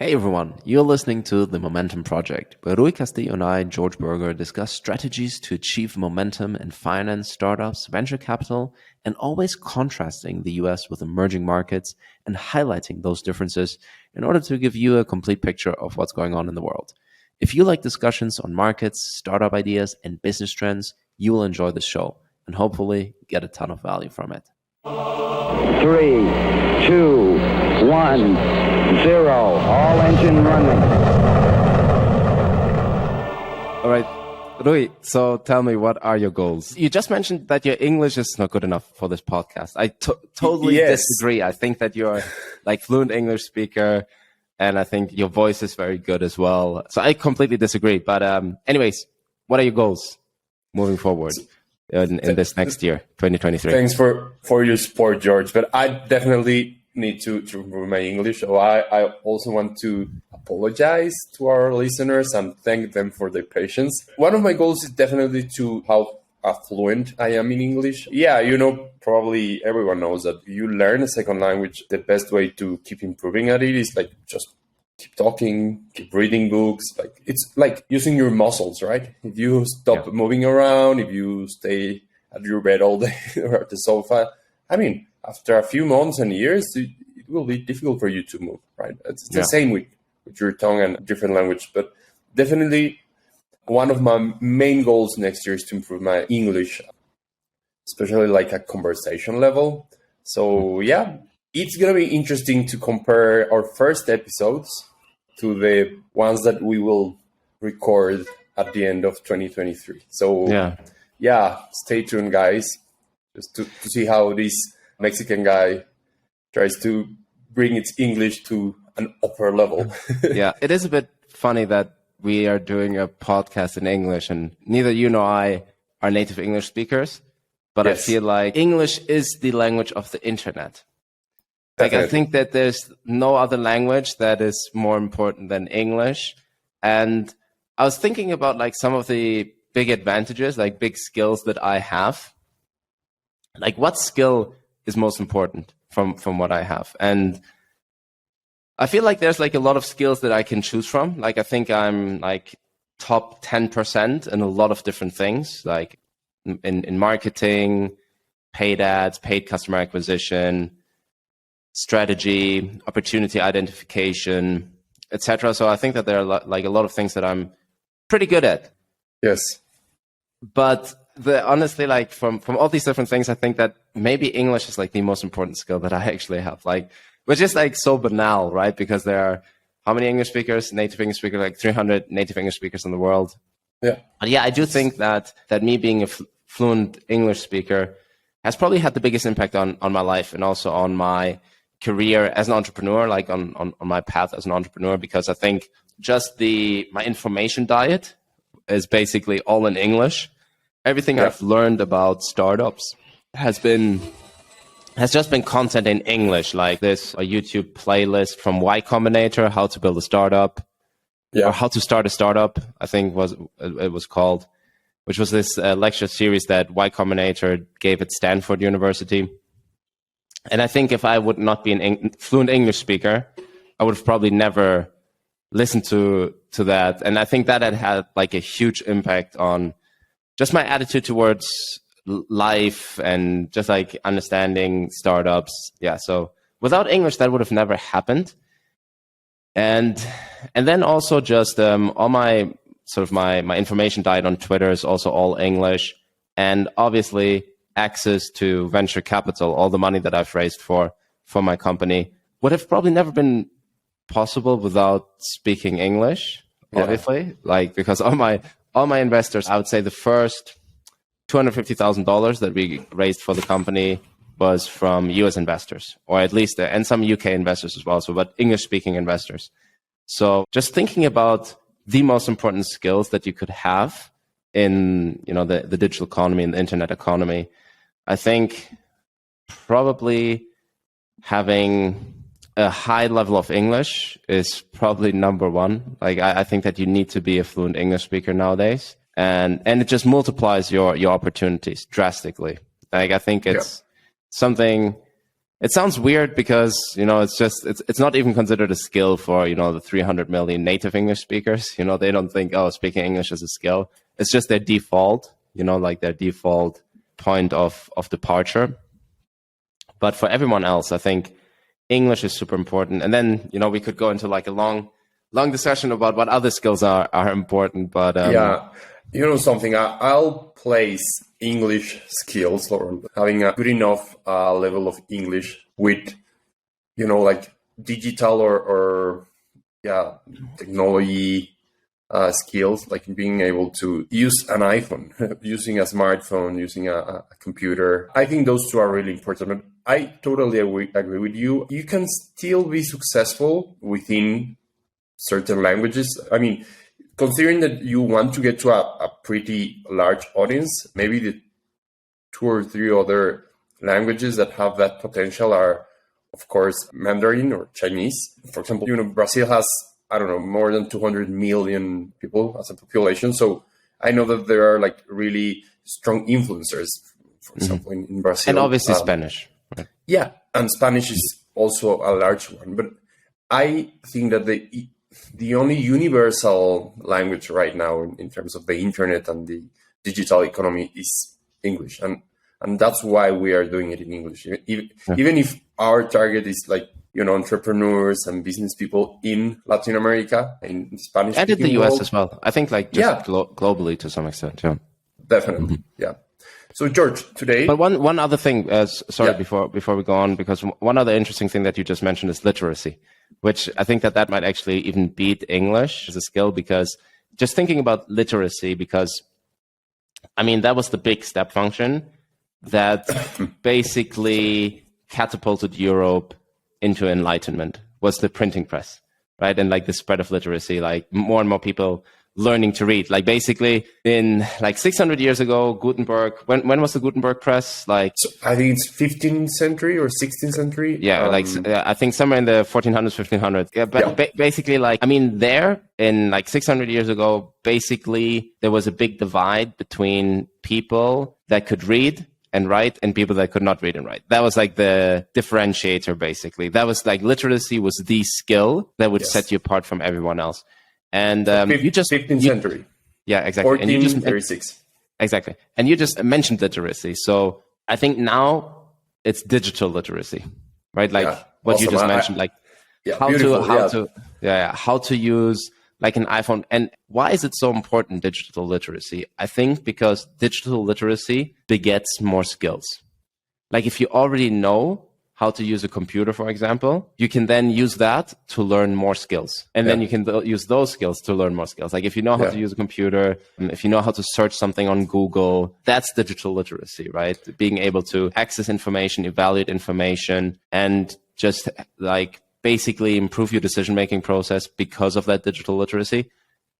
Hey everyone, you're listening to The Momentum Project, where Rui Castillo and I, George Berger, discuss strategies to achieve momentum in finance, startups, venture capital, and always contrasting the US with emerging markets and highlighting those differences in order to give you a complete picture of what's going on in the world. If you like discussions on markets, startup ideas, and business trends, you will enjoy the show and hopefully get a ton of value from it. 3, 2, 1, 0. All engine running. All right, Rui, so tell me, what are your goals? You just mentioned that your English is not good enough for this podcast. I totally disagree. I think that you're like fluent English speaker, and I think your voice is very good as well. So I completely disagree. But anyways, what are your goals moving forward in this next year, 2023? Thanks for your support, George. But I definitely need to improve my English. So I also want to apologize to our listeners and thank them for their patience. One of my goals is definitely to how fluent I am in English. Yeah, probably everyone knows that if you learn a second language, the best way to keep improving at it is like just keep talking, keep reading books. Like it's like using your muscles, right? If you stop moving around, if you stay at your bed all day or at the sofa, I mean, after a few months and years, it will be difficult for you to move, right? It's the same with your tongue and different language. But definitely one of my main goals next year is to improve my English, especially like at conversation level. So yeah, it's going to be interesting to compare our first episodes to the ones that we will record at the end of 2023. So yeah, stay tuned, guys, just to see how this Mexican guy tries to bring its English to an upper level. Yeah, it is a bit funny that we are doing a podcast in English and neither you nor I are native English speakers, but I feel like English is the language of the internet. Like, I think that there's no other language that is more important than English. And I was thinking about like some of the big advantages, like big skills that I have. Like, what skill is most important from what I have? And I feel like there's like a lot of skills that I can choose from. Like, I think I'm like top 10% in a lot of different things, like in marketing, paid ads, paid customer acquisition, strategy, opportunity identification, etc. So I think that there are like a lot of things that I'm pretty good at. Yes. But honestly, like from all these different things, I think that maybe English is like the most important skill that I actually have. Like, which is like so banal, right? Because there are how many English speakers, native English speakers, like 300 native English speakers in the world. Yeah. But yeah, I do think that me being a fluent English speaker has probably had the biggest impact on my life and also on my career as an entrepreneur, like on my path as an entrepreneur, because I think just my information diet is basically all in English. Everything I've learned about startups has just been content in English. Like there's a YouTube playlist from Y Combinator, how to build a startup, or how to start a startup, I think it was called, which was this lecture series that Y Combinator gave at Stanford University. And I think if I would not be a fluent English speaker, I would have probably never listened to that. And I think that had like a huge impact on just my attitude towards life and just like understanding startups. Yeah. So without English, that would have never happened. And then also just all my sort of my information diet on Twitter is also all English. And obviously access to venture capital, all the money that I've raised for my company would have probably never been possible without speaking English, obviously. Like, because all my investors, I would say the first $250,000 that we raised for the company was from US investors, or at least, and some UK investors as well. So, but English speaking investors. So just thinking about the most important skills that you could have in, the digital economy and the internet economy, I think probably having a high level of English is probably number one. Like, I think that you need to be a fluent English speaker nowadays. And it just multiplies your opportunities drastically. Like, I think it's something It sounds weird because, it's not even considered a skill for, the 300 million native English speakers. They don't think, oh, speaking English is a skill. It's just their default, like their default point of departure. But for everyone else, I think English is super important. And then, we could go into like a long discussion about what other skills are important. But something, I'll place English skills or having a good enough level of English with, like digital or technology skills, like being able to use an iPhone, using a smartphone, using a computer. I think those two are really important. But I totally agree with you. You can still be successful within certain languages. I mean, considering that you want to get to a pretty large audience, maybe the 2 or 3 other languages that have that potential are, of course, Mandarin or Chinese. For example, Brazil has, I don't know, more than 200 million people as a population. So I know that there are like really strong influencers, for example, in Brazil. And obviously Spanish. Right? Yeah, and Spanish is also a large one. But I think that the only universal language right now in terms of the internet and the digital economy is English. And that's why we are doing it in English. Even if our target is like, entrepreneurs and business people in Latin America, in Spanish. And in the US as well. I think like just globally to some extent. Yeah. Definitely. Yeah. So George, today. But one other thing, before we go on, because one other interesting thing that you just mentioned is literacy, which I think that might actually even beat English as a skill, because just thinking about literacy, because I mean, that was the big step function that basically catapulted Europe into enlightenment, was the printing press, right? And like the spread of literacy, like more and more people learning to read. Like basically in like 600 years ago, Gutenberg, when was the Gutenberg press? Like, so I think it's 15th century or 16th century. Yeah, I think somewhere in the 1400s, 1500s. Yeah, but basically like, I mean, there in like 600 years ago, basically there was a big divide between people that could read and write and people that could not read and write. That was like the differentiator, basically. That was like literacy was the skill that would set you apart from everyone else. And you just 15th century. Yeah, exactly. 1436. Exactly. And you just mentioned literacy. So I think now it's digital literacy, right? Like what awesome. You just mentioned, like how to use like an iPhone. And why is it so important, digital literacy? I think because digital literacy begets more skills. Like if you already know how to use a computer, for example, you can then use that to learn more skills. And then you can use those skills to learn more skills. Like if you know how to use a computer, if you know how to search something on Google, that's digital literacy, right? Being able to access information, evaluate information, and just like basically improve your decision-making process because of that digital literacy.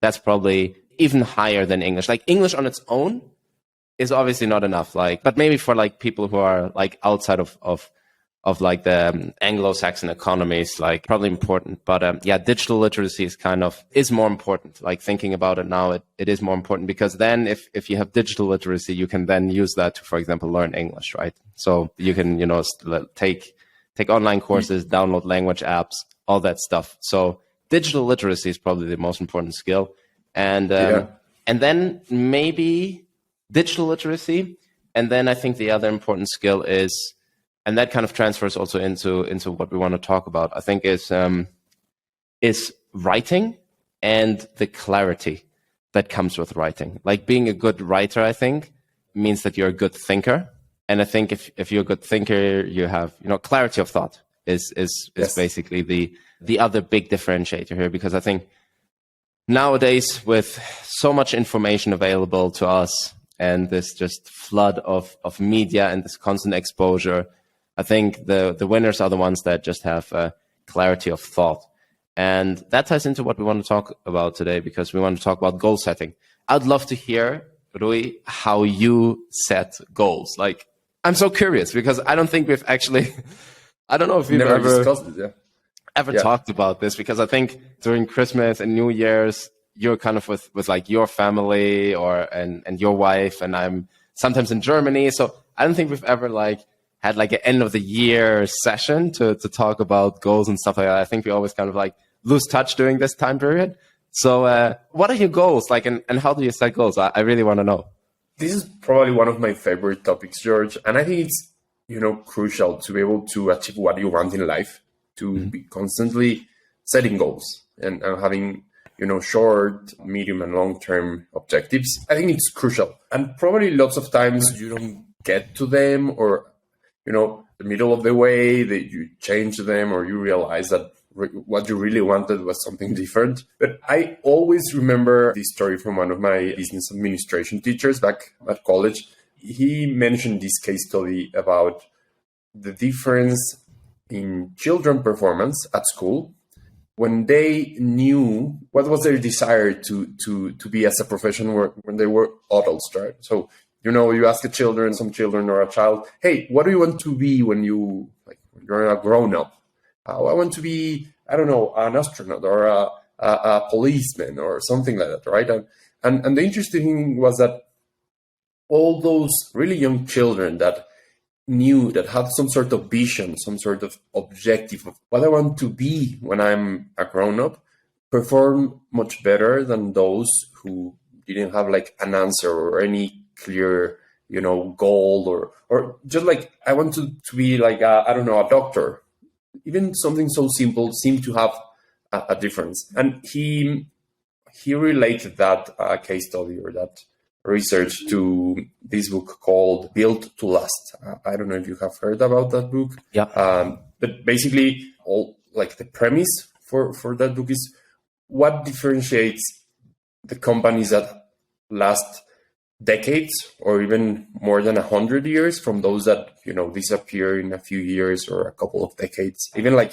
That's probably even higher than English. Like English on its own is obviously not enough. Like, but maybe for like people who are like outside of like the Anglo-Saxon economies, like probably important. But digital literacy is more important. Like thinking about it now, it is more important, because then if you have digital literacy, you can then use that to, for example, learn English, right? So you can, take online courses, download language apps, all that stuff. So digital literacy is probably the most important skill. And then maybe digital literacy. And then I think the other important skill is, and that kind of transfers also into what we want to talk about, I think is writing and the clarity that comes with writing. Like being a good writer, I think, means that you're a good thinker. And I think if you're a good thinker, you have, clarity of thought is basically the other big differentiator here, because I think nowadays with so much information available to us and this just flood of media and this constant exposure, I think the winners are the ones that just have clarity of thought. And that ties into what we want to talk about today, because we want to talk about goal setting. I'd love to hear, Rui, how you set goals. Like, I'm so curious, because I don't think we've actually, I don't know if we've ever discussed it, ever talked about this, because I think during Christmas and New Year's, you're kind of with like your family and your wife, and I'm sometimes in Germany. So I don't think we've ever like had like an end of the year session to talk about goals and stuff like that. I think we always kind of like lose touch during this time period. So what are your goals like, and how do you set goals? I really want to know. This is probably one of my favorite topics, George. And I think it's, crucial to be able to achieve what you want in life, to be constantly setting goals and having, short, medium, and long-term objectives. I think it's crucial. And probably lots of times you don't get to them, or, the middle of the way that you change them, or you realize that what you really wanted was something different. But I always remember this story from one of my business administration teachers back at college. He mentioned this case study about the difference in children performance at school when they knew what was their desire to be as a profession when they were adults, right? So, you ask some children or a child, hey, what do you want to be when you're a grown-up? I want to be, I don't know, an astronaut or a policeman or something like that, right? And the interesting thing was that all those really young children that had some sort of vision, some sort of objective of what I want to be when I'm a grown-up, perform much better than those who didn't have like an answer or any clear, goal or just like, I want to be like, a doctor. Even something so simple seemed to have a difference. And he related that case study or that research to this book called Built to Last. I don't know if you have heard about that book. Yeah. But basically, all like the premise for that book is what differentiates the companies that last decades or even more than 100 years from those that disappear in a few years or a couple of decades. Even like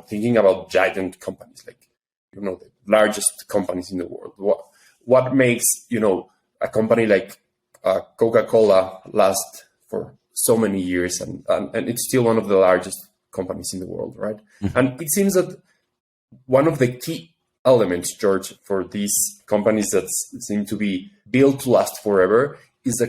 thinking about giant companies like the largest companies in the world. What makes a company like Coca-Cola last for so many years and it's still one of the largest companies in the world, right? Mm-hmm. And it seems that one of the key elements, George, for these companies that seem to be built to last forever is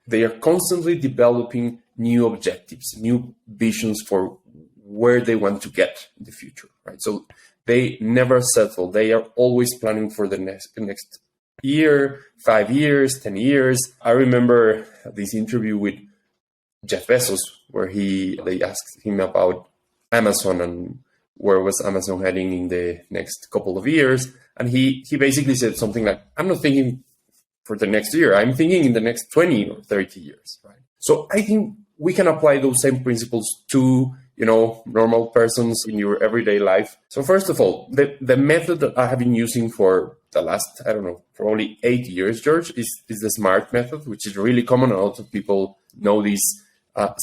they are constantly developing new objectives, new visions for where they want to get in the future, right? So they never settle. They are always planning for the next year, 5 years, 10 years. I remember this interview with Jeff Bezos where they asked him about Amazon and where was Amazon heading in the next couple of years. And he basically said something like, I'm not thinking for the next year. I'm thinking in the next 20 or 30 years, right? So I think we can apply those same principles to, normal persons in your everyday life. So first of all, the method that I have been using for the last, probably 8 years, George, is the SMART method, which is really common. A lot of people know this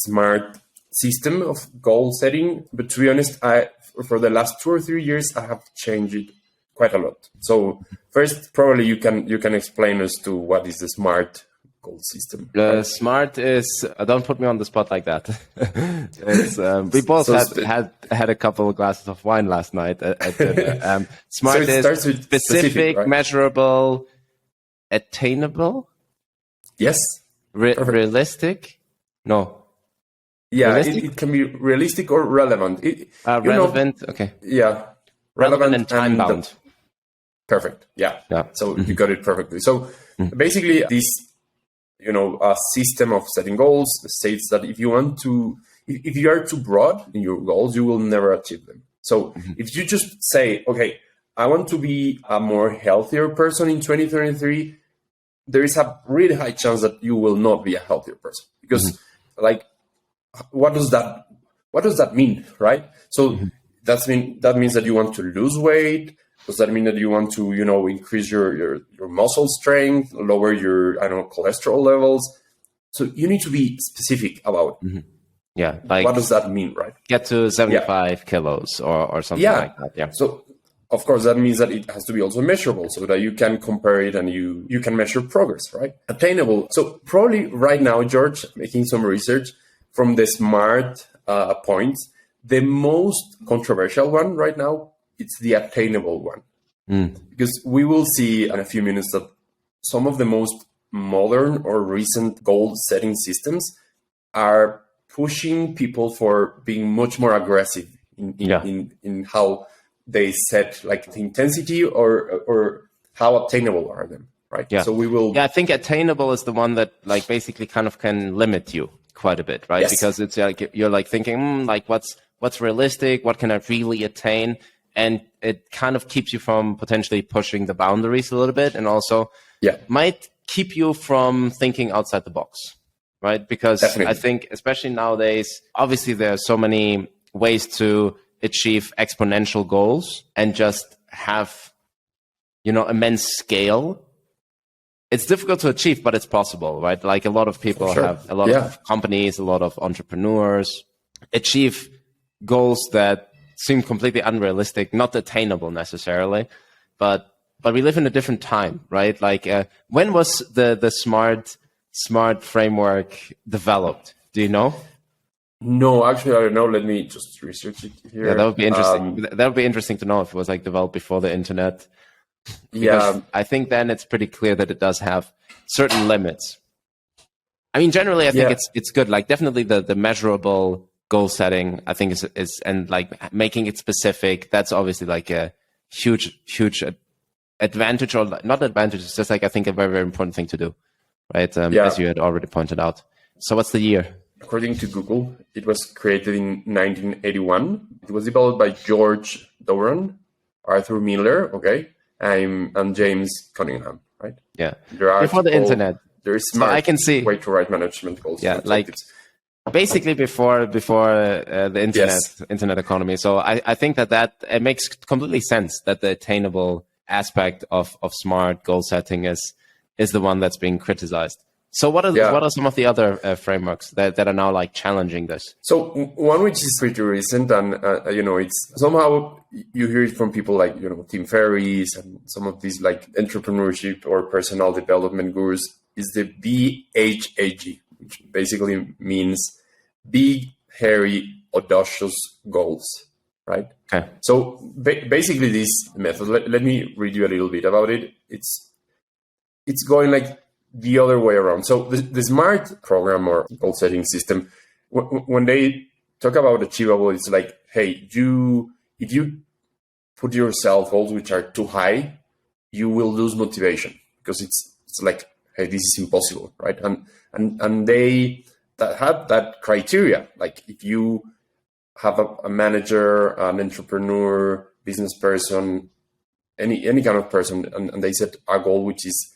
SMART system of goal setting. But to be honest, for the last 2 or 3 years, I have changed it quite a lot. So first, probably you can explain us to what is the SMART goal system. SMART is, don't put me on the spot like that. It's, we both had a couple of glasses of wine last night at dinner. SMART so is specific, right? Measurable, attainable. Yes. Realistic. No. Yeah, it can be realistic or relevant. Relevant. Okay. Yeah. Relevant and time bound. Perfect. Yeah. So you got it perfectly. So basically this, a system of setting goals states that if you are too broad in your goals, you will never achieve them. So if you just say, okay, I want to be a more healthier person in 2023, there is a really high chance that you will not be a healthier person because what does that mean, right? So that means that you want to lose weight. Does that mean that you want to, increase your muscle strength, lower your, cholesterol levels? So you need to be specific about Yeah, like what does that mean, right? Get to 75 kilos or something like that. Yeah. So of course that means that it has to be also measurable so that you can compare it and you can measure progress, right? Attainable. So probably right now, George, making some research from the SMART points, the most controversial one right now, it's the attainable one. Because we will see in a few minutes that some of the most modern or recent goal setting systems are pushing people for being much more aggressive in how they set like the intensity or how obtainable are them, right? Yeah. So we will. Yeah, I think attainable is the one that like basically kind of can limit you quite a bit, right? Yes. Because it's like you're like thinking, like what's realistic? What can I really attain? And it kind of keeps you from potentially pushing the boundaries a little bit, and also might keep you from thinking outside the box, right? Because Definitely. I think, especially nowadays, obviously there are so many ways to achieve exponential goals and just have, immense scale. It's difficult to achieve, but it's possible, right? Like a lot of people have, a lot of companies, a lot of entrepreneurs achieve goals that seem completely unrealistic, not attainable necessarily, but we live in a different time, right? Like when was the smart framework developed? Do you know? No, actually, I don't know. Let me just research it here. Yeah, that would be interesting. That would be interesting to know if it was like developed before the internet. Because I think then it's pretty clear that it does have certain limits. I mean, generally, I think it's good. Like definitely the measurable goal setting, I think is and like making it specific. That's obviously like a huge advantage, or not advantage. It's just like I think a very, very important thing to do, right? As you had already pointed out. So what's the year? According to Google, it was created in 1981. It was developed by George Doran, Arthur Miller, and James Cunningham, right? Yeah. Before the internet. There is smart I can see way to write management goals. Yeah, like basically before the internet economy. So I think that it makes completely sense that the attainable aspect of smart goal setting is the one that's being criticized. So what are some of the other frameworks that are now like challenging this? So one which is pretty recent, and it's somehow you hear it from people like Tim Ferriss and some of these like entrepreneurship or personal development gurus, is the BHAG, which basically means big, hairy, audacious goals, right? Okay. So basically this method, let me read you a little bit about it. It's going like the other way around. So the SMART program or goal setting system, when they talk about achievable, it's like, hey, if you put yourself goals which are too high, you will lose motivation because it's like, hey, this is impossible, right? And they that have that criteria. Like if you have a manager, an entrepreneur, business person, any kind of person, and they set a goal which is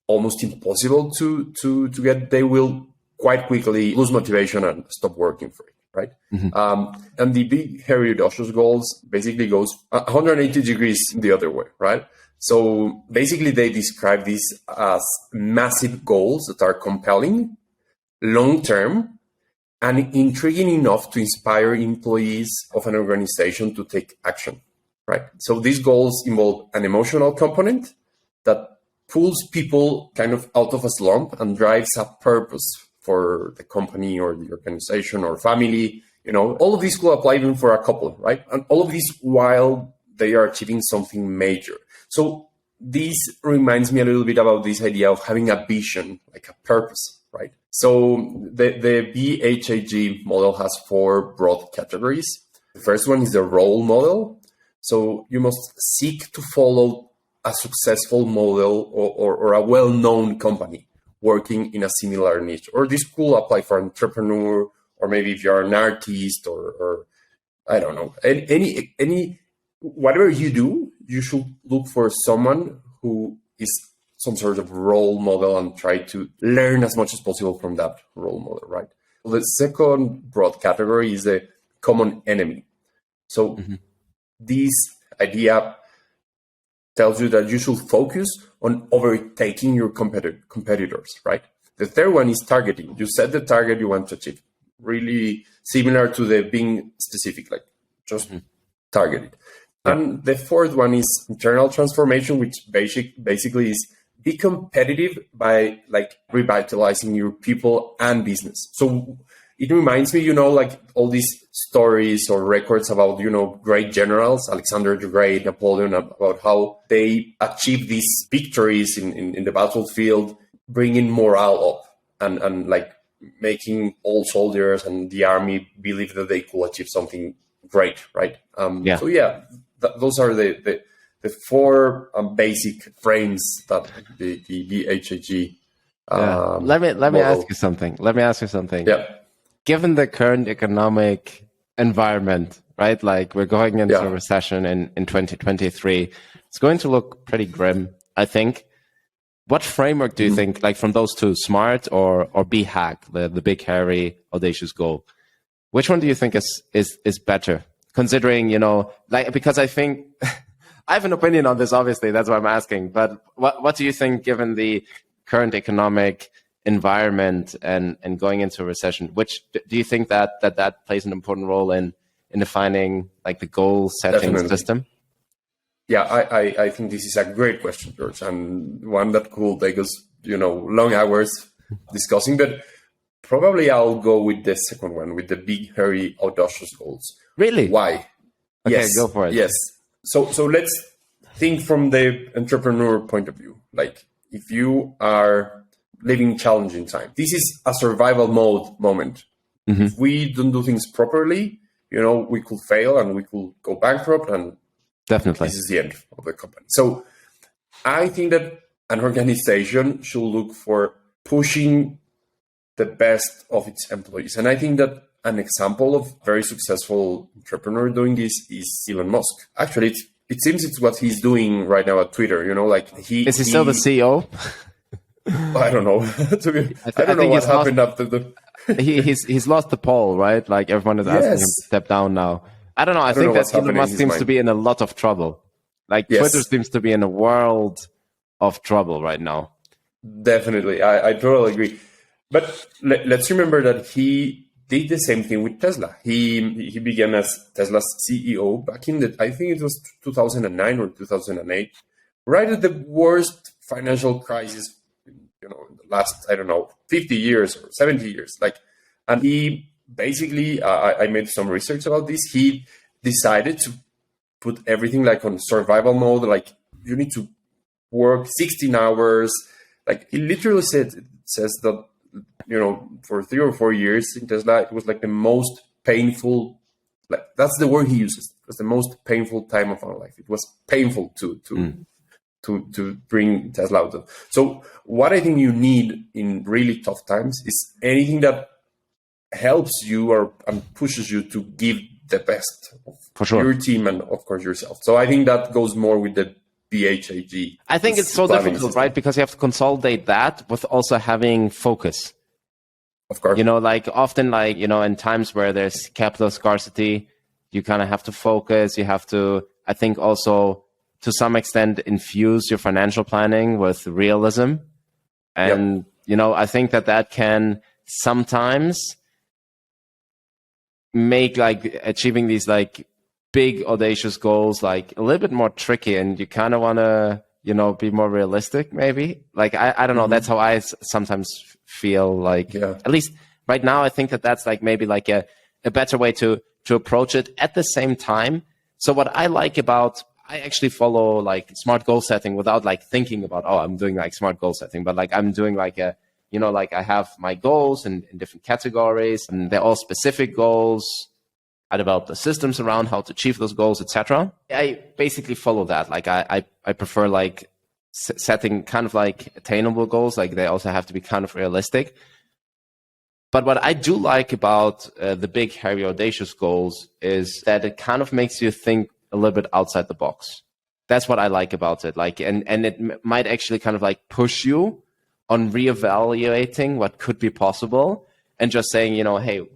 almost impossible to get, they will quite quickly lose motivation and stop working for it, right? Mm-hmm. And the big, hairy, audacious goals basically goes 180 degrees the other way, right? So basically they describe this as massive goals that are compelling, long-term, and intriguing enough to inspire employees of an organization to take action, right? So these goals involve an emotional component that pulls people kind of out of a slump and drives a purpose for the company or the organization or family. All of these could apply even for a couple, right? And all of these while they are achieving something major. So this reminds me a little bit about this idea of having a vision, like a purpose, right? So the BHAG model has 4 broad categories. The first one is the role model. So you must seek to follow a successful model or a well-known company working in a similar niche. Or this could apply for an entrepreneur, or maybe if you're an artist or I don't know, any whatever you do, you should look for someone who is some sort of role model and try to learn as much as possible from that role model, right? The second broad category is the common enemy. So this idea tells you that you should focus on overtaking your competitors, right? The third one is targeting. You set the target you want to achieve. Really similar to the being specific, like just target it. Yeah. And the fourth one is internal transformation, which basically is be competitive by like revitalizing your people and business. So it reminds me, like all these stories or records about, great generals, Alexander the Great, Napoleon, about how they achieved these victories in the battlefield, bringing morale up and like making all soldiers and the army believe that they could achieve something great, right? So yeah, those are the four basic frames that the BHAG. Let me ask you something. Yeah. Given the current economic environment, right? Like we're going into a recession in 2023. It's going to look pretty grim, I think. What framework do you think, like from those two, SMART or BHAG, the big, hairy, audacious goal? Which one do you think is better? Considering, like, because I think I have an opinion on this, obviously, that's why I'm asking. But what do you think, given the current economic environment and going into a recession, which do you think that plays an important role in defining like the goal setting system? Yeah, I think this is a great question, George, and one that could take us, long hours discussing, but probably I'll go with the second one, with the big, hairy, audacious goals. Really? Why? Okay, yes, go for it. Yes. So let's think from the entrepreneur point of view. Like if you are living challenging time, this is a survival mode moment. Mm-hmm. If we don't do things properly, we could fail and we could go bankrupt, and definitely this is the end of the company. So I think that an organization should look for pushing the best of its employees. And I think that an example of very successful entrepreneur doing this is Elon Musk. Actually, it seems it's what he's doing right now at Twitter. Is he still the CEO? I don't know. I don't know what happened after the. he's lost the poll, right? Like everyone is asking him to step down now. I don't know. I think that Elon Musk seems to be in a lot of trouble. Like Twitter seems to be in a world of trouble right now. Definitely, I totally agree. But let's remember that he did the same thing with Tesla. He began as Tesla's CEO back in I think it was 2009 or 2008, right at the worst financial crisis, in the last 50 years or 70 years. And he basically, I made some research about this. He decided to put everything like on survival mode. Like you need to work 16 hours. Like he literally says that, for 3 or 4 years in Tesla, it was like the most painful, like that's the word he uses. It was the most painful time of our life. It was painful to bring Tesla out of. So what I think you need in really tough times is anything that helps you and pushes you to give the best of your team and of course yourself. So I think that goes more with the BHAG. I think it's so difficult, system. Right? Because you have to consolidate that with also having focus. Of course. Like often in times where there's capital scarcity, you kind of have to focus. You have to, I think also to some extent, infuse your financial planning with realism. And, I think that can sometimes make achieving these big audacious goals a little bit more tricky, and you kind of want to be more realistic maybe. I don't know, that's how I sometimes feel at least right now. I think that's maybe a better way to approach it. At the same time, so what I like about, I actually follow smart goal setting without thinking about, I'm doing smart goal setting, but I'm doing I have my goals in different categories, and they're all specific goals. I develop the systems around how to achieve those goals, etc. I basically follow that. I prefer setting kind of attainable goals. They also have to be kind of realistic. But what I do like about the big, hairy, audacious goals is that it kind of makes you think a little bit outside the box. That's what I like about it. And it might actually kind of push you on reevaluating what could be possible and just saying, hey,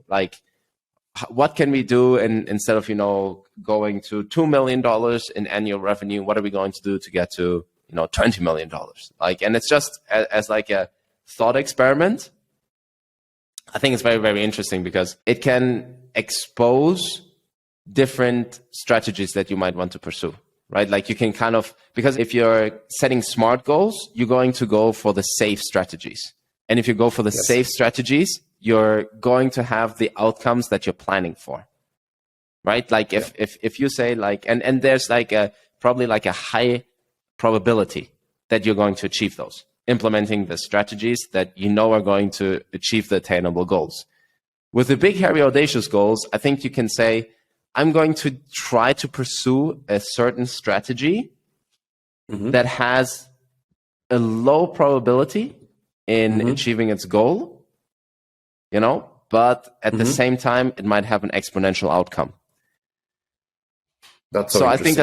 what can we do instead of, going to $2 million in annual revenue? What are we going to do to get to, $20 million? And it's just as a thought experiment. I think it's very, very interesting because it can expose different strategies that you might want to pursue, right? You can kind of, because if you're setting SMART goals, you're going to go for the safe strategies. And if you go for the safe strategies, you're going to have the outcomes that you're planning for, right? If you say and there's probably a high probability that you're going to achieve those. implementing the strategies that you know are going to achieve the attainable goals. With the big, hairy, audacious goals, I think you can say, I'm going to try to pursue a certain strategy that has a low probability in achieving its goal, you know, but at the same time, it might have an exponential outcome. That's so I think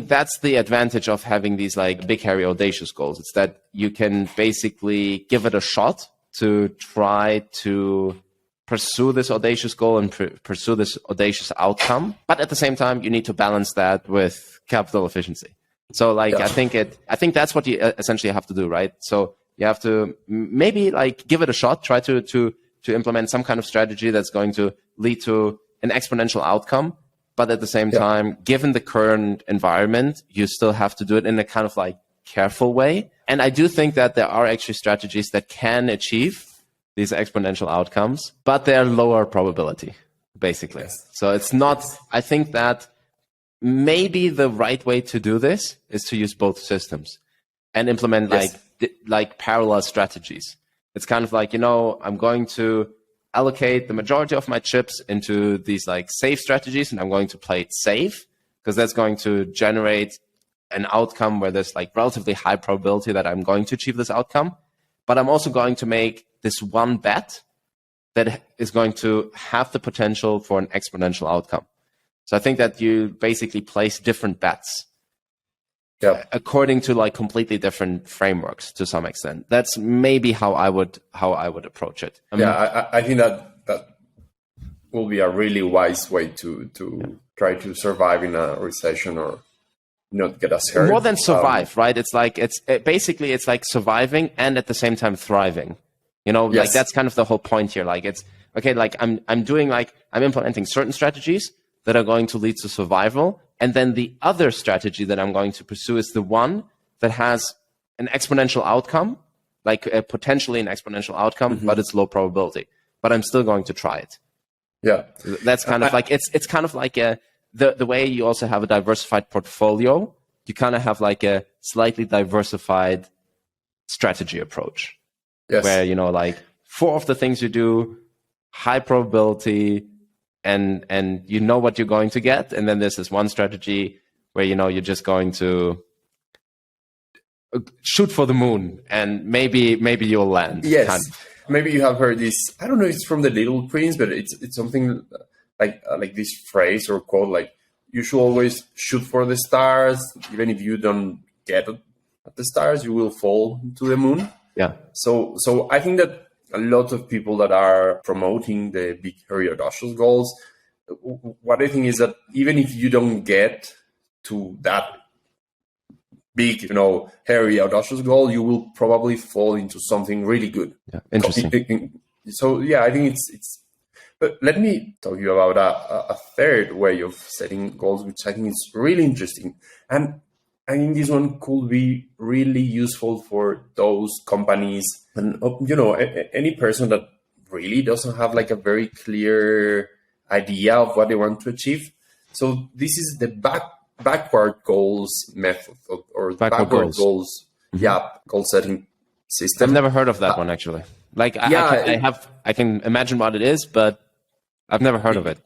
that's the advantage of having these like big, hairy, audacious goals. It's that you can basically give it a shot to try to pursue this audacious goal and pursue this audacious outcome. But at the same time, you need to balance that with capital efficiency. So like, I think that's what you essentially have to do, right? So you have to maybe like give it a shot, try to implement some kind of strategy that's going to lead to an exponential outcome. But at the same time, given the current environment, you still have to do it in a kind of like careful way. And I do think that there are actually strategies that can achieve these exponential outcomes, but they're lower probability, basically. Yes. So it's not, I think that maybe the right way to do this is to use both systems and implement like parallel strategies. It's kind of like, you know, I'm going to allocate the majority of my chips into these like safe strategies, and I'm going to play it safe because that's going to generate an outcome where there's like relatively high probability that I'm going to achieve this outcome. But I'm also going to make this one bet that is going to have the potential for an exponential outcome. So I think that you basically place different bets according to like completely different frameworks to some extent. That's maybe how I would approach it. I think that will be a really wise way to try to survive in a recession or not get us hurt. More than survive, right? It's like basically it's like surviving and at the same time thriving. You know, like that's kind of the whole point here. Like it's okay, like I'm implementing certain strategies that are going to lead to survival, and then the other strategy that I'm going to pursue is the one that has an exponential outcome, like potentially an exponential outcome, but it's low probability. But I'm still going to try it. Yeah, that's kind of like it's kind of like the way you also have a diversified portfolio. You kind of have like a slightly diversified strategy approach. Yes. Where, you know, like 4 of the things you do, high probability, and you know what you're going to get. And then there's this one strategy where, you know, you're just going to shoot for the moon and maybe you'll land. Yes. Kind of. Maybe you have heard this, I don't know if it's from the Little Prince, but it's something like this phrase or quote, like, you should always shoot for the stars. Even if you don't get at the stars, you will fall to the moon. Yeah. So I think that a lot of people that are promoting the big, hairy, audacious goals, what I think is that even if you don't get to that big, you know, hairy, audacious goal, you will probably fall into something really good. Yeah. Interesting. So yeah, I think it's. But let me talk to you about a third way of setting goals, which I think is really interesting. And I think this one could be really useful for those companies and, you know, any person that really doesn't have like a very clear idea of what they want to achieve. So this is the backward goals method or backward goals goal setting system. I've never heard of that one actually. Like I can imagine what it is, but I've never heard of it.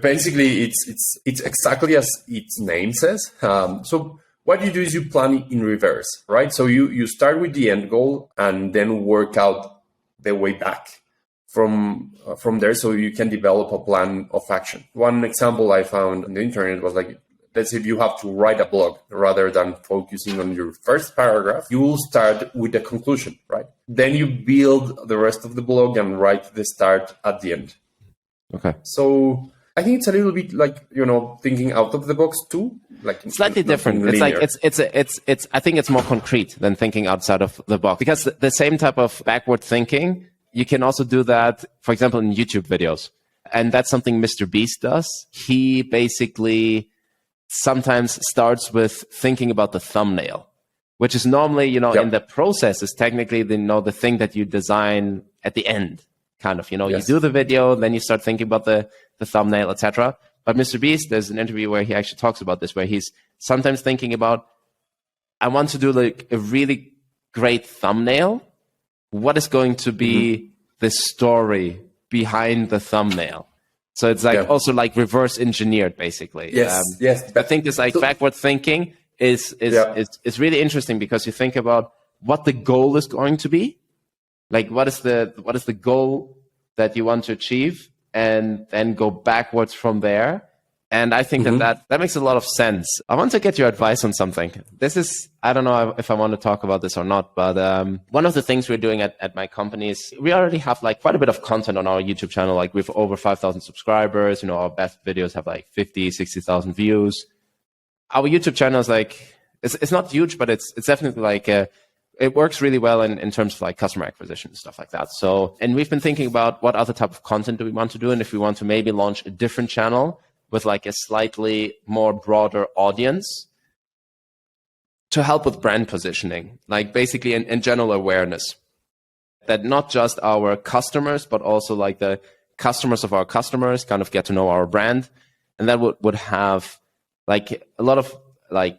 Basically, it's exactly as its name says. So what you do is you plan in reverse, right? So you start with the end goal and then work out the way back from there, so you can develop a plan of action. One example I found on the internet was like, let's say if you have to write a blog, rather than focusing on your first paragraph, you will start with the conclusion, right? Then you build the rest of the blog and write the start at the end. Okay. So I think it's a little bit like, you know, thinking out of the box too, like slightly different. It's like it's I think it's more concrete than thinking outside of the box, because the same type of backward thinking, you can also do that, for example, in YouTube videos. And that's something Mr. Beast does. He basically sometimes starts with thinking about the thumbnail, which is normally, you know, in the process is technically the thing that you design at the end. Kind of, you know, you do the video, then you start thinking about the thumbnail, etc. But Mr. Beast, there's an interview where he actually talks about this, where he's sometimes thinking about, I want to do like a really great thumbnail, what is going to be the story behind the thumbnail? So it's like also like reverse engineered, basically. Yes. I think this like backward thinking is really interesting, because you think about what the goal is going to be, like what is the goal that you want to achieve, and then go backwards from there. And I think that makes a lot of sense. I want to get your advice on something. This is, I don't know if I want to talk about this or not, but one of the things we're doing at my company is we already have like quite a bit of content on our YouTube channel. Like we've over 5,000 subscribers. You know, our best videos have like 50, 60,000 views. Our YouTube channel is like, it's not huge, but it's definitely like it works really well in terms of like customer acquisition and stuff like that. So, and we've been thinking about what other type of content do we want to do, and if we want to maybe launch a different channel with like a slightly more broader audience to help with brand positioning, like basically in general awareness, that not just our customers, but also like the customers of our customers kind of get to know our brand. And that would have like a lot of like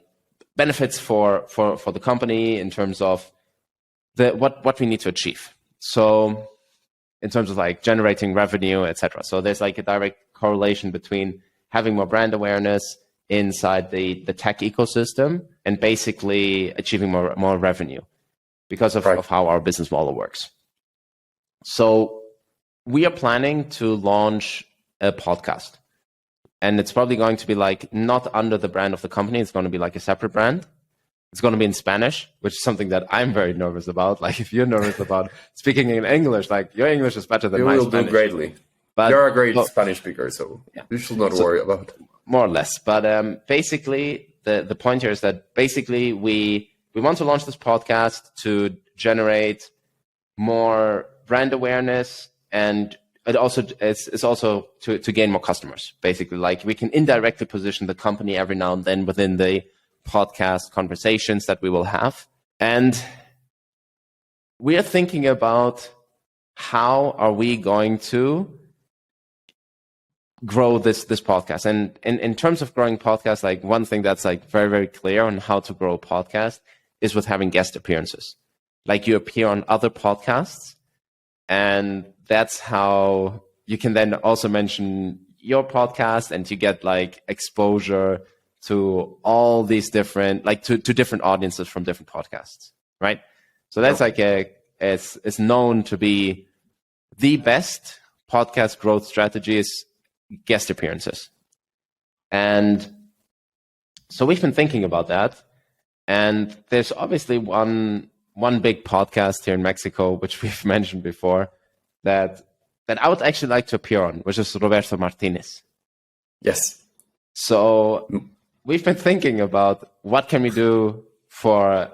benefits for the company in terms of what we need to achieve. So in terms of like generating revenue, etc. So there's like a direct correlation between having more brand awareness inside the tech ecosystem and basically achieving more revenue because of how our business model works. So we are planning to launch a podcast, and it's probably going to be like not under the brand of the company. It's going to be like a separate brand. It's going to be in Spanish, which is something that I'm very nervous about. Like if you're nervous about speaking in English, like your English is better than my Spanish. You will do greatly. But you're a great Spanish speaker, so you should not worry about it. More or less. But basically, the point here is that basically we want to launch this podcast to generate more brand awareness, and it also it's also to gain more customers. Basically, like we can indirectly position the company every now and then within the podcast conversations that we will have. And we are thinking about how are we going to grow this podcast. And in terms of growing podcasts, like one thing that's like very, very clear on how to grow a podcast is with having guest appearances. Like you appear on other podcasts, and that's how you can then also mention your podcast, and you get like exposure to all these different, like to different audiences from different podcasts, right? So that's like it's known to be the best podcast growth strategy is guest appearances. And so we've been thinking about that. And there's obviously one big podcast here in Mexico, which we've mentioned before, that I would actually like to appear on, which is Roberto Martinez. Yes. So we've been thinking about what can we do for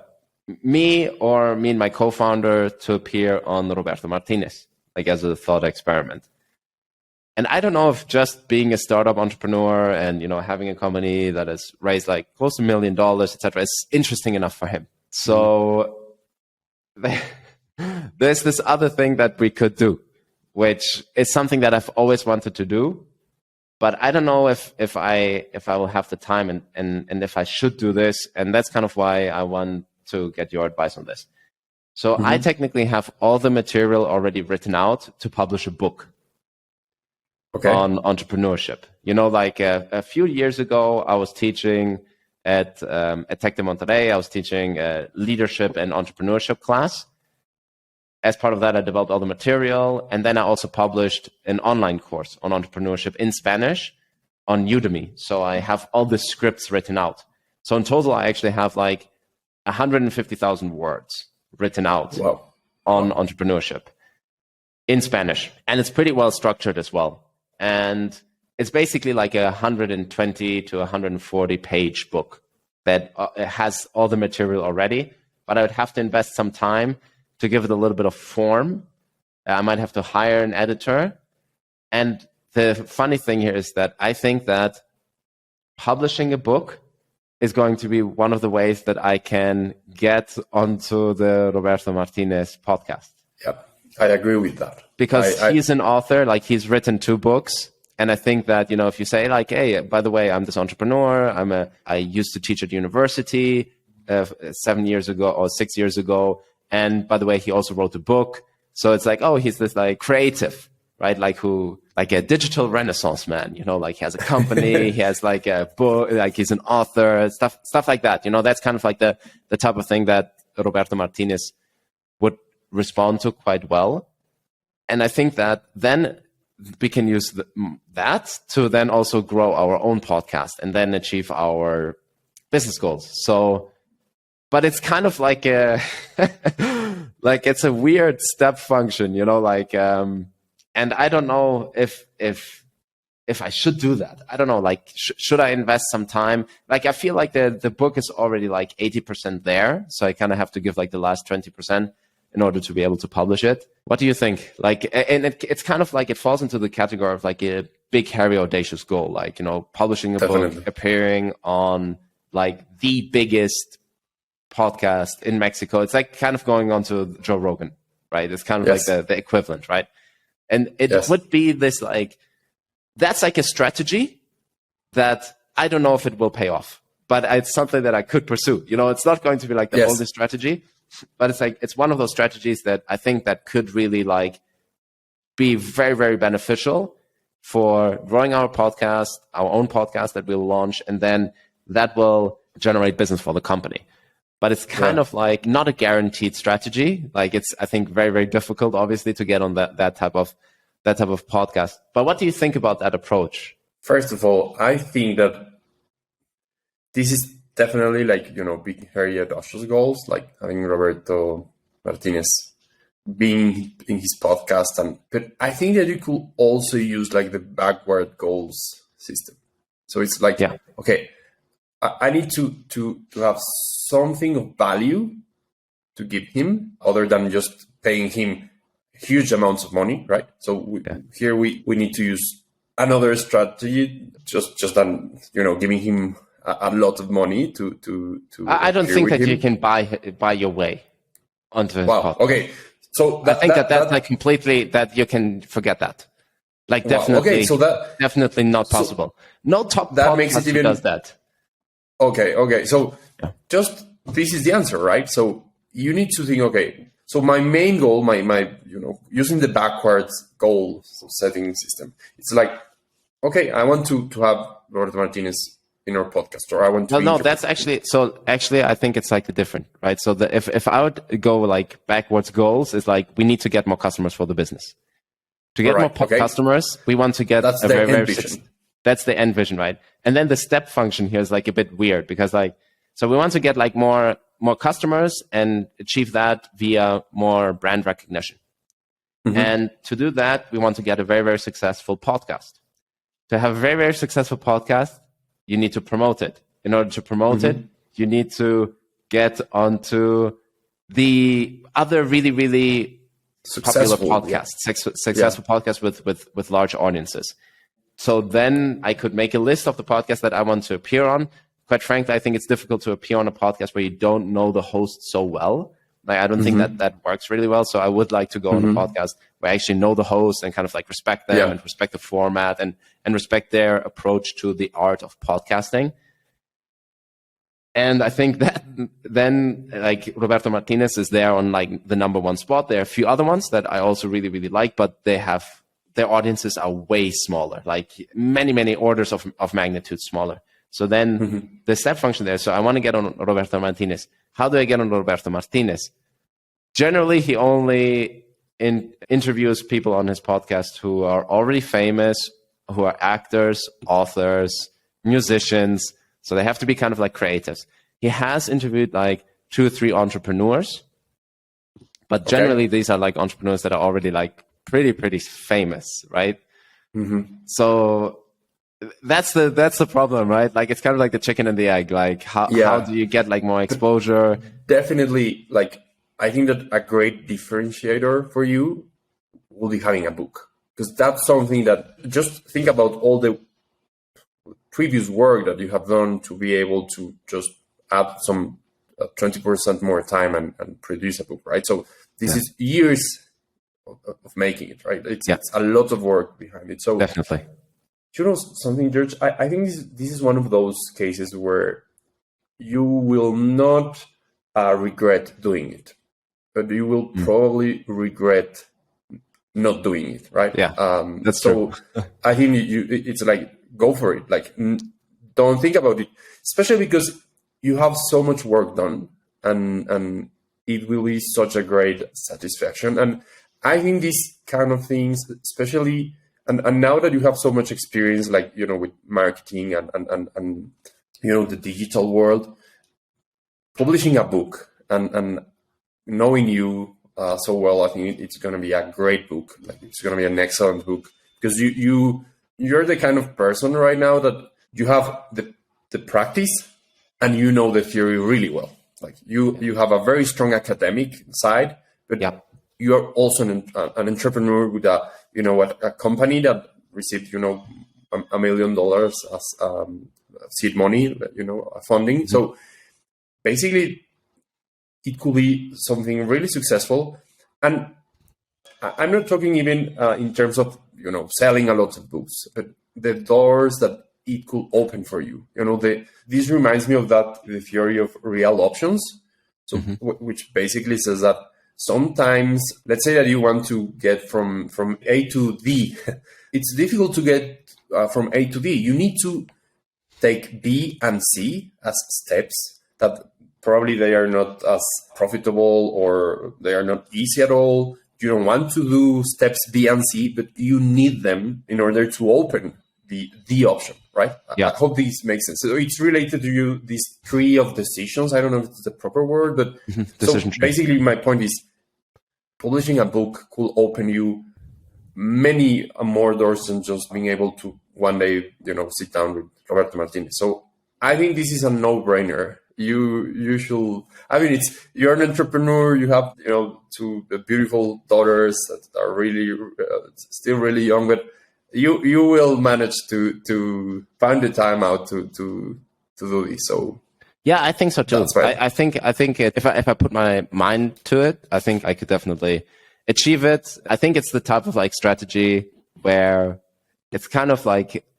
me and my co-founder to appear on Roberto Martinez, like as a thought experiment. And I don't know if just being a startup entrepreneur and, you know, having a company that has raised like close to $1 million, etc., is interesting enough for him. So there's this other thing that we could do, which is something that I've always wanted to do, but I don't know if I will have the time and if I should do this. And that's kind of why I want to get your advice on this. So I technically have all the material already written out to publish a book. On entrepreneurship. You know, like a few years ago, I was teaching at Tec de Monterrey. I was teaching a leadership and entrepreneurship class. As part of that, I developed all the material. And then I also published an online course on entrepreneurship in Spanish on Udemy. So I have all the scripts written out. So in total, I actually have like 150,000 words written out on entrepreneurship in Spanish. And it's pretty well structured as well. And it's basically like a 120 to 140 page book that has all the material already, but I would have to invest some time to give it a little bit of form. I might have to hire an editor. And the funny thing here is that I think that publishing a book is going to be one of the ways that I can get onto the Roberto Martinez podcast. Yep. I agree with that. Because he's an author, like he's written 2 books. And I think that, you know, if you say like, hey, by the way, I'm this entrepreneur, I used to teach at university, 7 years ago or 6 years ago. And by the way, he also wrote a book. So it's like, oh, he's this like creative, right? Like a digital renaissance man, like he has a company, he has like a book, like he's an author, stuff like that. That's kind of like the type of thing that Roberto Martinez would respond to quite well. And I think that then we can use that to then also grow our own podcast and then achieve our business goals. So, but it's kind of like like it's a weird step function, and I don't know if I should do that. I don't know, like, should I invest some time? Like, I feel like the book is already like 80% there. So I kind of have to give like the last 20% in order to be able to publish it. What do you think? Like, and it's kind of like, it falls into the category of like a big, hairy, audacious goal, like, publishing a book, appearing on like the biggest podcast in Mexico. It's like kind of going on to Joe Rogan, right? It's kind of like the equivalent, right? And it would be this like, that's like a strategy that I don't know if it will pay off, but it's something that I could pursue. It's not going to be like the oldest strategy, but it's like, it's one of those strategies that I think that could really like be very, very beneficial for growing our podcast, our own podcast that we'll launch, and then that will generate business for the company. But it's kind of like not a guaranteed strategy. Like it's, I think, very, very difficult, obviously, to get on that type of podcast. But what do you think about that approach? First of all, I think that this is definitely like, big, hairy, audacious goals, like having Roberto Martinez being in his podcast. But I think that you could also use like the backward goals system. So it's like, okay, I need to have something of value to give him other than just paying him huge amounts of money, right? So here we need to use another strategy, just than giving him a lot of money to. I don't think that you can buy your way onto his podcast. Okay, so I think that's like completely that you can forget that. Like definitely, okay, so definitely not possible. No top that podcast makes it even does that. Okay. So just this is the answer, right? So you need to think, okay, so my main goal, my using the backwards goal setting system, it's like, okay, I want to have Roberto Martinez in our podcast, or I want to. No, that's actually I think it's like the different, right? So if I would go like backwards goals, is like we need to get more customers for the business. To get more customers, we want to get that's the end vision. That's the end vision, right? And then the step function here is like a bit weird because like, so we want to get like more customers and achieve that via more brand recognition. Mm-hmm. And to do that, we want to get a very, very successful podcast. To have a very, very successful podcast, you need to promote it. In order to promote it, you need to get onto the other really, really popular podcasts, successful podcasts with large audiences. So then I could make a list of the podcasts that I want to appear on. Quite frankly, I think it's difficult to appear on a podcast where you don't know the host so well. Like, I don't think that works really well. So I would like to go on a podcast where I actually know the host and kind of like respect them and respect the format and respect their approach to the art of podcasting. And I think that then like Roberto Martinez is there on like the number one spot. There are a few other ones that I also really, really like, but their audiences are way smaller, like many, many orders of magnitude smaller. So then the step function there. So I want to get on Roberto Martinez. How do I get on Roberto Martinez? Generally, he only interviews people on his podcast who are already famous, who are actors, authors, musicians. So they have to be kind of like creatives. He has interviewed like 2 or 3 entrepreneurs, but generally these are like entrepreneurs that are already like pretty famous, right? So that's the problem, right? Like it's kind of like the chicken and the egg. Like how do you get like more exposure? Definitely, like I think that a great differentiator for you will be having a book, because that's something that, just think about all the previous work that you have done to be able to just add some 20% more time and produce a book, right? So this is years of making it, right? It's a lot of work behind it. So definitely. You know something, George? I think this is one of those cases where you will not regret doing it, but you will probably regret not doing it, right? Yeah, that's so true. I think it's like, go for it. Like, don't think about it, especially because you have so much work done, and it will be such a great satisfaction. And I think these kind of things, especially, and now that you have so much experience, like, with marketing and the digital world, publishing a book and knowing you so well, I think it's going to be a great book. Like, it's going to be an excellent book, because you're the kind of person right now that you have the practice and the theory really well. Like, you have a very strong academic side, but you are also an entrepreneur with a company that received $1 million as seed money, funding. So basically, it could be something really successful. And I'm not talking even in terms of selling a lot of books, but the doors that it could open for you. This reminds me of the theory of real options. So which basically says that sometimes, let's say that you want to get from A to D, it's difficult to get from A to D. You need to take B and C as steps that probably they are not as profitable, or they are not easy at all. You don't want to do steps B and C, but you need them in order to open the option, right? Yeah. I hope this makes sense. So it's related to this tree of decisions. I don't know if it's the proper word, but so basically my point is, publishing a book could open you many more doors than just being able to one day, sit down with Roberto Martinez. So I think this is a no-brainer. You should. I mean, you're an entrepreneur. You have two beautiful daughters that are really still really young, but you will manage to find the time out to do this. So yeah, I think so too. Right. I think if I put my mind to it, I think I could definitely achieve it. I think it's the type of strategy where it's kind of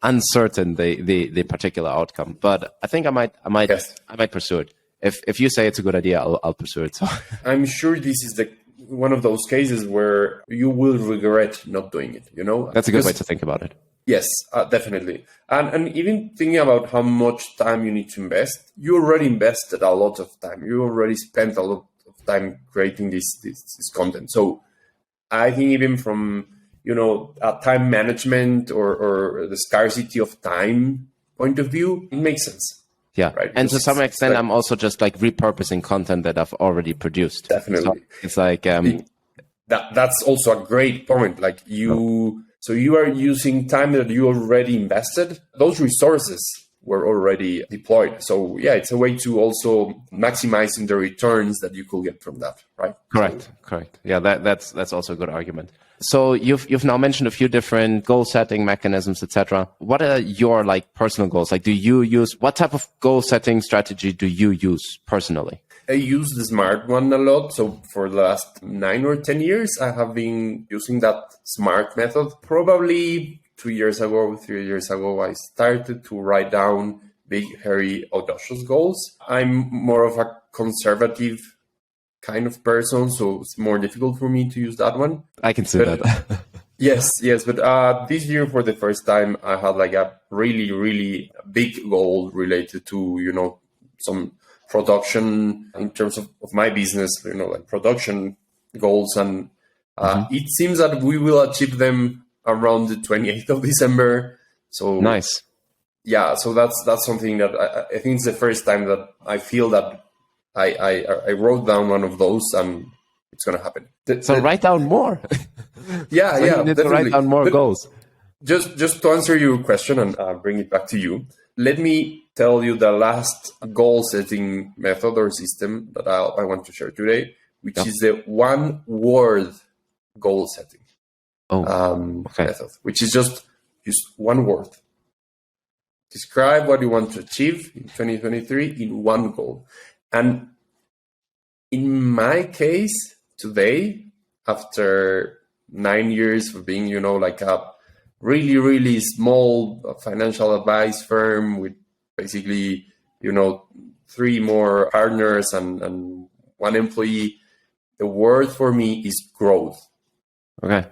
uncertain the particular outcome, but I think I might pursue it. If you say it's a good idea, I'll pursue it. So I'm sure this is one of those cases where you will regret not doing it. That's a good way to think about it. Yes, definitely. And even thinking about how much time you need to invest, you already invested a lot of time. You already spent a lot of time creating this content. So I think even from time management or the scarcity of time point of view, it makes sense. Yeah, right? And to some extent, I'm also just repurposing content that I've already produced. Definitely, so it's that's also a great point. So you are using time that you already invested. Those resources were already deployed. So yeah, it's a way to also maximizing the returns that you could get from that, right? Correct. Yeah, that's also a good argument. So you've now mentioned a few different goal setting mechanisms, etc. What are your personal goals? What type of goal setting strategy do you use personally? I use the SMART one a lot. So for the last 9 or 10 years, I have been using that SMART method. Probably 3 years ago, I started to write down big, hairy, audacious goals. I'm more of a conservative kind of person, so it's more difficult for me to use that one. I can see that. Yes. But this year, for the first time, I had a really, really big goal related to, some production in terms of my business, production goals. And it seems that we will achieve them around the 28th of December. So nice. Yeah, so that's something that I think it's the first time that I feel that I wrote down one of those, and it's going to happen. So write down more. Yeah, so you need to write down more goals. Just to answer your question and bring it back to you, let me tell you the last goal setting method or system that I want to share today, which is the one word goal setting method, which is just one word. Describe what you want to achieve in 2023 in one goal. And in my case, today, after 9 years of being, a really, really small financial advice firm with basically, 3 more partners and 1 employee, the word for me is growth. Okay.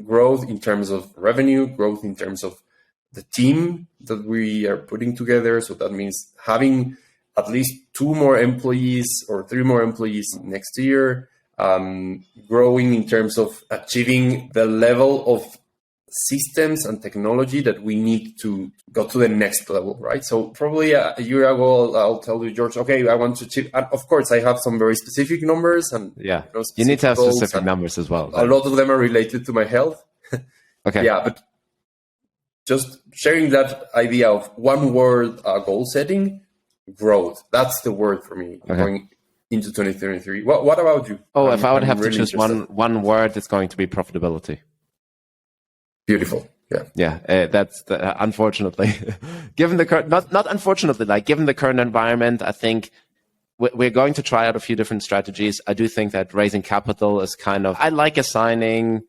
Growth in terms of revenue, growth in terms of the team that we are putting together. So that means having at least 2 more employees or 3 more employees next year, growing in terms of achieving the level of systems and technology that we need to go to the next level, right? So probably a year ago, I'll tell you, George, okay, I want to achieve, and of course, I have some very specific numbers and you need to have specific numbers as well. A lot of them are related to my health. Okay. Yeah, but just sharing that idea of one word goal setting, growth. That's the word for me going into 2023. What about you? Oh, if I would have to choose one word, it's going to be profitability. Beautiful. Yeah. That's unfortunately, given the current, not unfortunately, like given the current environment, I think we're going to try out a few different strategies. I do think that raising capital is I like assigning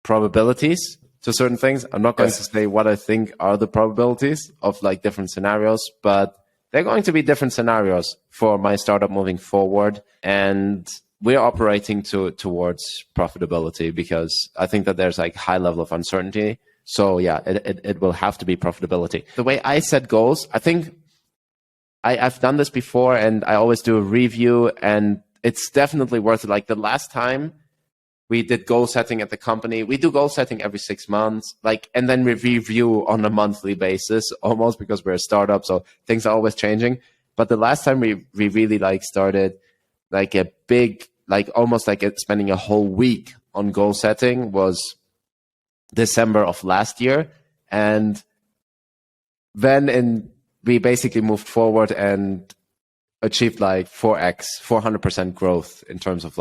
probabilities to certain things. I'm not going to say what I think are the probabilities of like different scenarios, but they're going to be different scenarios for my startup moving forward. And we're operating towards profitability because I think that there's like high level of uncertainty. So yeah, it will have to be profitability. The way I set goals, I think I've done this before and I always do a review, and it's definitely worth it. Like the last time we did goal setting at the company, we do goal setting every 6 months, and then we review on a monthly basis almost because we're a startup. So things are always changing. But the last time we really started like a big, almost spending a whole week on goal setting was December of last year. And then we basically moved forward and achieved 400% growth in terms of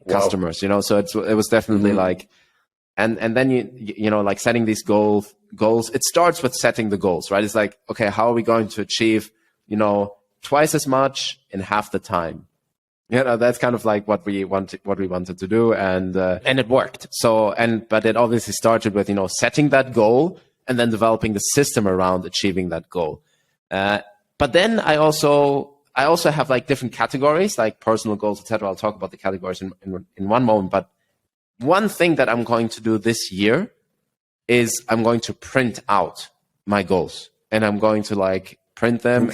customers, so it was definitely and then you setting these goals, it starts with setting the goals, right? It's okay, how are we going to achieve, twice as much in half the time? That's kind of what we wanted to do, and it worked. So, but it obviously started with, setting that goal and then developing the system around achieving that goal. But then I also have different categories, like personal goals, etc. I'll talk about the categories in one moment. But one thing that I'm going to do this year is I'm going to print out my goals, and I'm going to print them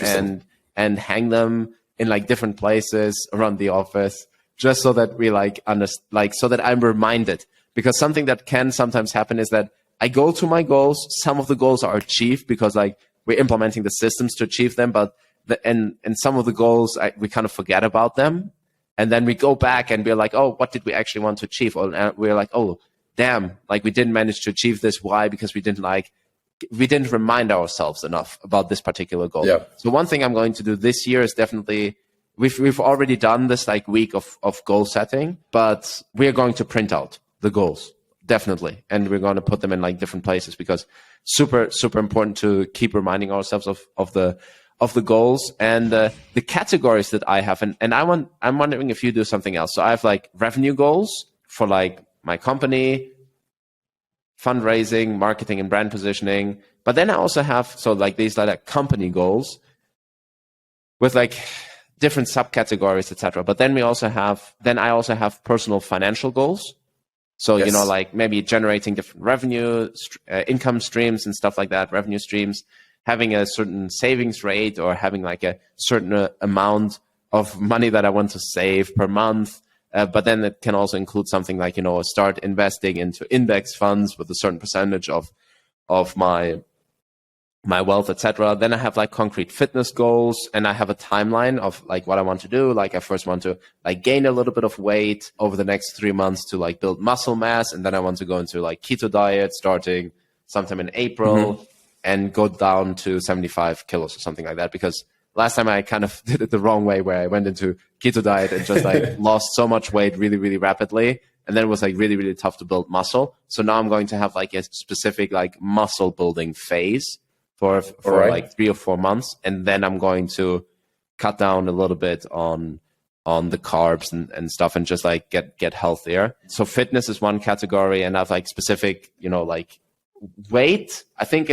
and hang them in different places around the office, just so that we so that I'm reminded. Because something that can sometimes happen is that I go to my goals. Some of the goals are achieved because we're implementing the systems to achieve them, but and some of the goals we kind of forget about them, and then we go back and we're oh, what did we actually want to achieve? And we're oh, damn, we didn't manage to achieve this. Why? Because we didn't remind ourselves enough about this particular goal. Yeah. So one thing I'm going to do this year is definitely, we've already done this week of goal setting, but we're going to print out the goals, definitely. And we're going to put them in different places, because super, super important to keep reminding ourselves of the goals and the categories that I have. And I'm wondering if you do something else. So I have revenue goals for my company, fundraising, marketing, and brand positioning. But then I also have these company goals with different subcategories, etc. But then I also have personal financial goals. So yes. Maybe generating different revenue, income streams and stuff like that, revenue streams, having a certain savings rate, or having a certain amount of money that I want to save per month. But then it can also include something start investing into index funds with a certain percentage of my wealth, etc. Then I have concrete fitness goals, and I have a timeline of what I want to do. I first want to gain a little bit of weight over the next 3 months to build muscle mass, and then I want to go into keto diet starting sometime in April and go down to 75 kilos or something like that. Because last time I kind of did it the wrong way, where I went into keto diet and just lost so much weight really, really rapidly. And then it was really, really tough to build muscle. So now I'm going to have a specific muscle building phase for 3 or 4 months. And then I'm going to cut down a little bit on the carbs and stuff, and just get healthier. So fitness is one category, and I have specific, weight, I think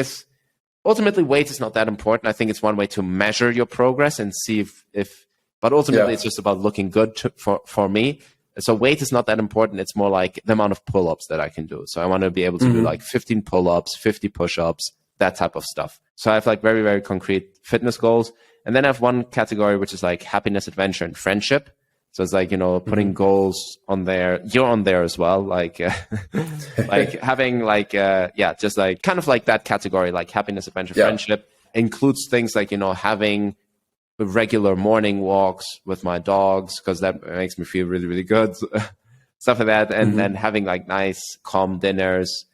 ultimately weight is not that important. I think it's one way to measure your progress and see if but ultimately it's just about looking good for me. So weight is not that important. It's more like the amount of pull-ups that I can do. So I want to be able to do like 15 pull-ups, 50 push-ups, that type of stuff. So I have like very, very concrete fitness goals. And then I have one category, which is like happiness, adventure, and friendship. So it's like, putting goals on there. You're on there as well. Like, like having like, just like kind of like that category, like happiness, adventure, friendship includes things like, having regular morning walks with my dogs, because that makes me feel really, really good. Stuff like that. And then having like nice, calm dinners,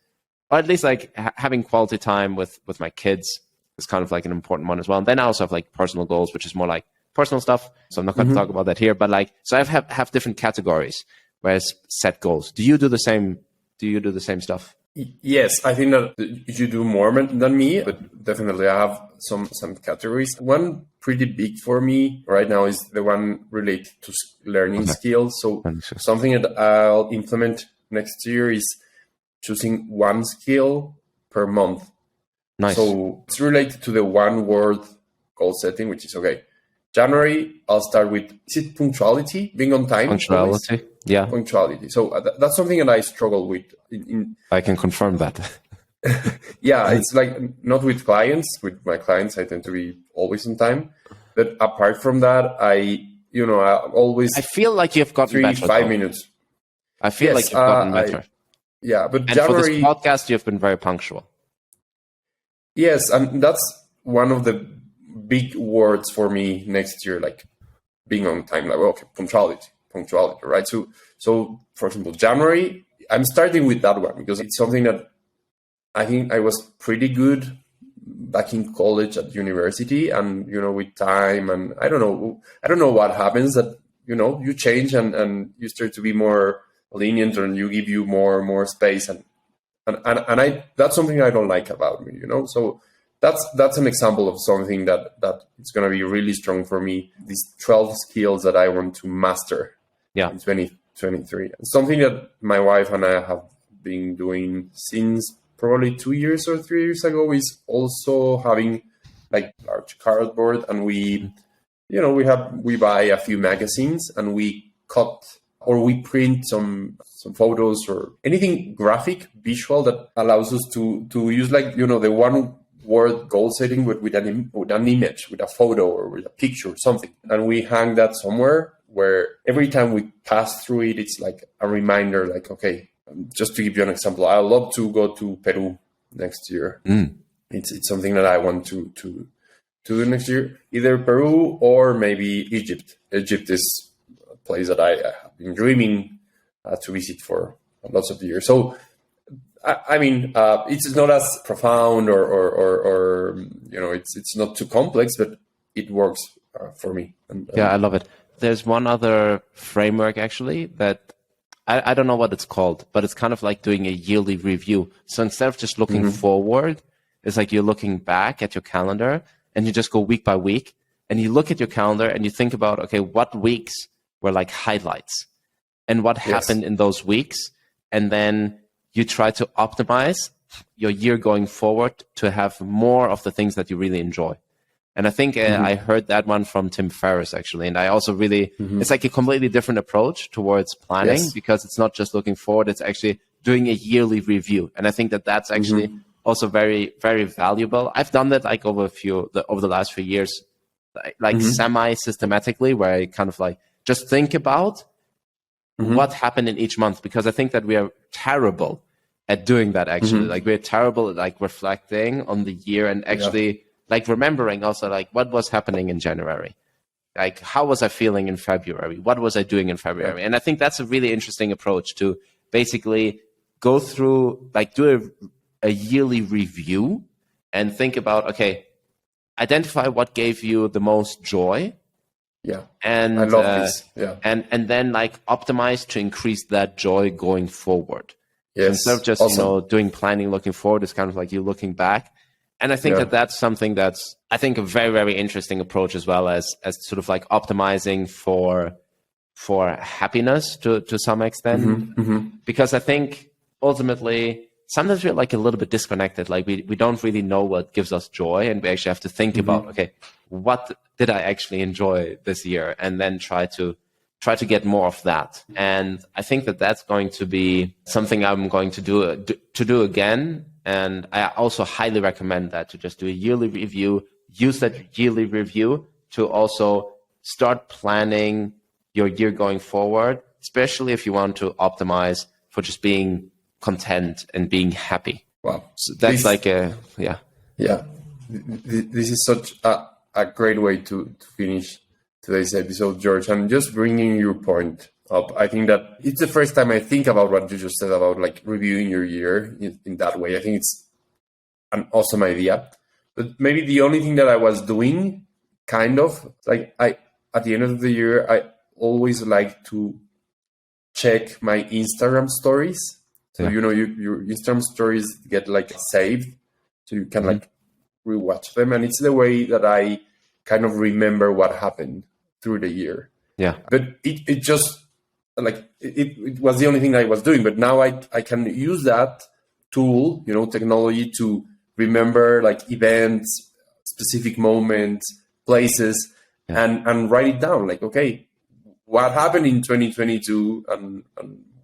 or at least like having quality time with my kids is kind of like an important one as well. And then I also have like personal goals, which is more like personal stuff. So I'm not going to talk about that here, but like, so I have different categories where I set goals. Do you do the same? Do you do the same stuff? Yes, I think that you do more than me, but definitely I have some categories. One pretty big for me right now is the one related to learning skills. So something that I'll implement next year is choosing one skill per month. Nice. So it's related to the one word goal setting, which is okay. January, I'll start with, is it punctuality? Being on time? Punctuality, always? Yeah. Punctuality. So that's something that I struggle with. I can confirm that. Yeah, it's like not with clients. With my clients, I tend to be always on time. But apart from that, I always... I feel like you've gotten better. 5 minutes. I feel like you've gotten better. But and January... for this podcast, you've been very punctual. Yes, and that's one of the big words for me next year, like being on time, like, okay, punctuality, right? So for example, January, I'm starting with that one because it's something that I think I was pretty good back in college, at university, and, with time, and I don't know what happens that, you change and you start to be more lenient, and you give you more space, and that's something I don't like about me, so that's an example of something that it's going to be really strong for me. These 12 skills that I want to master in 2023. Something that my wife and I have been doing since probably 2 years or 3 years ago is also having like large cardboard, and we buy a few magazines, and we cut or we print some photos or anything graphic, visual, that allows us to use like, the one word goal setting with an image, with a photo or with a picture or something. And we hang that somewhere where every time we pass through it, it's like a reminder, like, okay, just to give you an example, I love to go to Peru next year. It's something that I want to do next year, either Peru or maybe Egypt. Egypt is a place that I have been dreaming to visit for lots of years. So I mean, it's not as profound or it's not too complex, but it works for me. And I love it. There's one other framework actually that I don't know what it's called, but it's kind of like doing a yearly review. So instead of just looking forward, it's like you're looking back at your calendar, and you just go week by week, and you look at your calendar and you think about, okay, what weeks were like highlights and what happened in those weeks, and then you try to optimize your year going forward to have more of the things that you really enjoy. And I think I heard that one from Tim Ferriss, actually. And I also really, it's like a completely different approach towards planning, because it's not just looking forward, it's actually doing a yearly review. And I think that that's actually also very, very valuable. I've done that like over the last few years, like semi-systematically, where I kind of like just think about what happened in each month, because I think that we are terrible at doing that, actually. Like, we're terrible at like reflecting on the year and actually like remembering also like what was happening in January. Like, how was I feeling in February? What was I doing in February? And I think that's a really interesting approach to basically go through, like, do a yearly review and think about, okay, identify what gave you the most joy. Yeah. And I love this. Yeah. And then like optimize to increase that joy going forward. Yes. So instead of just, doing planning, looking forward, it's kind of like you looking back. And I think that that's something that's, I think, a very, very interesting approach, as well as sort of like optimizing for happiness to some extent. Because I think ultimately sometimes we're like a little bit disconnected. Like we don't really know what gives us joy, and we actually have to think about, okay, what did I actually enjoy this year, and then try to get more of that. And I think that that's going to be something I'm going to do again. And I also highly recommend that, to just do a yearly review, use that yearly review to also start planning your year going forward, especially if you want to optimize for just being content and being happy. Wow. So that's Yeah. This is such a great way to finish today's episode, George. And just bringing your point up, I think that it's the first time I think about what you just said about like reviewing your year in that way. I think it's an awesome idea. But maybe the only thing that I was doing, kind of, like at the end of the year, I always like to check my Instagram stories. So, your Instagram stories get like saved, so you can like rewatch them. And it's the way that I kind of remember what happened through the year. Yeah. But it just like, it was the only thing I was doing. But now I can use that tool, technology, to remember like events, specific moments, places, and write it down. Like, okay, what happened in 2022 and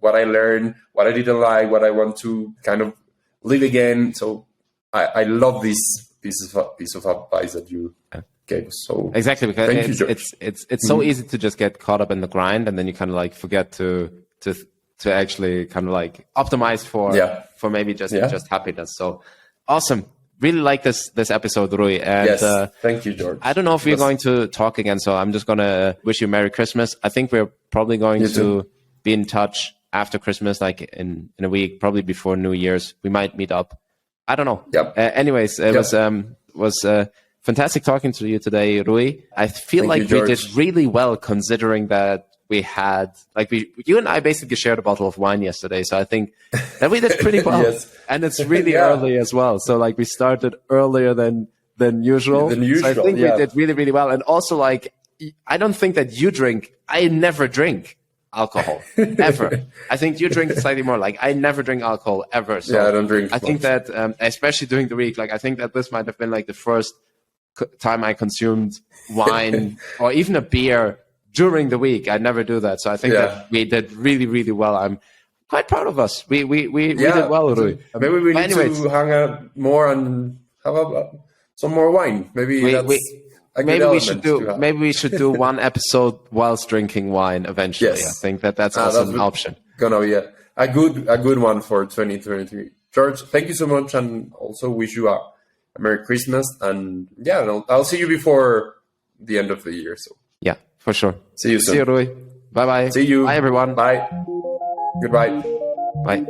what I learned, what I didn't like, what I want to kind of live again. So I love this piece of advice that you gave. So exactly, because it's so easy to just get caught up in the grind, and then you kind of like forget to actually kind of like optimize for maybe just happiness. So awesome. Really like this episode, Rui. And yes, thank you, George. I don't know if we're going to talk again, so I'm just going to wish you Merry Christmas. I think we're probably going to be in touch after Christmas, like in a week, probably before New Year's. We might meet up. I don't know. Yep. Anyways, it was fantastic talking to you today, Rui. I feel like we did really well, considering that we had, like, you and I basically shared a bottle of wine yesterday. So I think that we did pretty well. Yes. And it's really early as well. So like we started earlier than usual. So I think we did really, really well. And also, like, I don't think that you drink. I never drink alcohol, ever. I think you drink slightly more. Like, I never drink alcohol ever. So I don't drink. I think that, especially during the week, like, I think that this might have been like the first time I consumed wine or even a beer during the week. I never do that. So I think that we did really, really well. I'm quite proud of us. We did well, Rui. Maybe we need to hang out more and have some more wine. Maybe we should do one episode whilst drinking wine eventually. Yes. I think that's also an option. Gonna be a good one for 2023. George, thank you so much, and also wish you a Merry Christmas. And I'll see you before the end of the year. So yeah, for sure. See you soon. See you, Rui. Bye bye. See you. Bye, everyone. Bye. Goodbye. Bye.